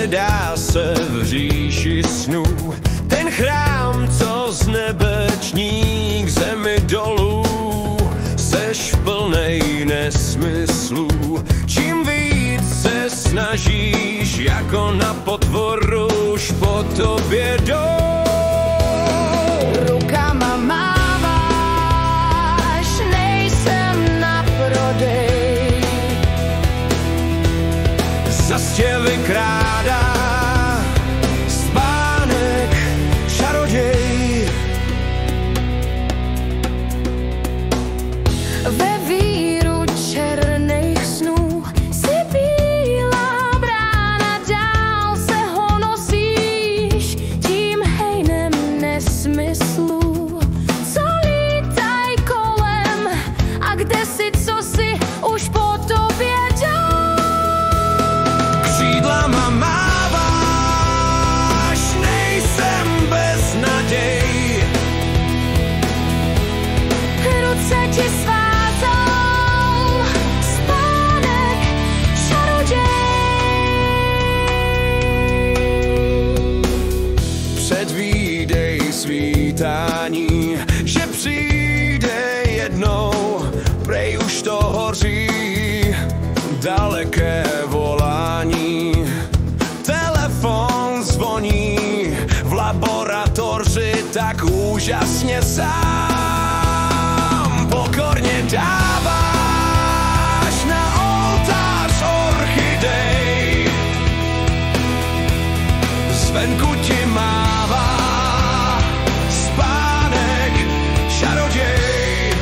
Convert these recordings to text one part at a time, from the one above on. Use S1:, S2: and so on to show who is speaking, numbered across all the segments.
S1: hledá se v říši snů. Ten chrám, co z nebe ční k zemi dolů, seš plnej nesmyslů. Čím víc se snažíš, jako na potvoru, už po tobě jdou.
S2: Rukama máváš, nejsem na prodej.
S1: Zas tě vykrádá spánek čaroděj.
S2: Ve víru černých snů si bílá brána, dál se honosíš tím hejnem nesmyslů, co lítaj kolem a kde si, co si už po tobě jdou.
S1: Křídlama máváš, nejsem bez naděj.
S2: Ruce ti svázal spánek čaroděj.
S1: Předvídej svítání, že přijde jednou, prej už to hoří, daleké volání. Telefon zvoní, v laboratoři tak úžasně sám. Pokorně dáváš na oltář orchidej, zvenku ti mává spánek čaroděj.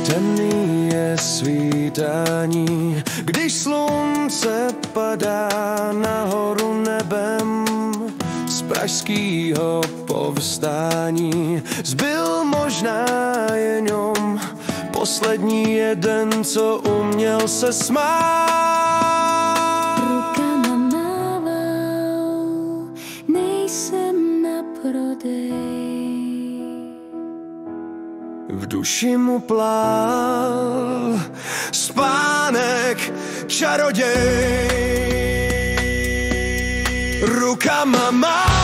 S1: Temný je svítání, když slunce padá nahoru nebem. Z pražskýho povstání zbyl možná jenom poslední jeden, co uměl se smát.
S2: Rukama mával, nejsem na prodej.
S1: V duši mu plál spánek čaroděj. Rukama má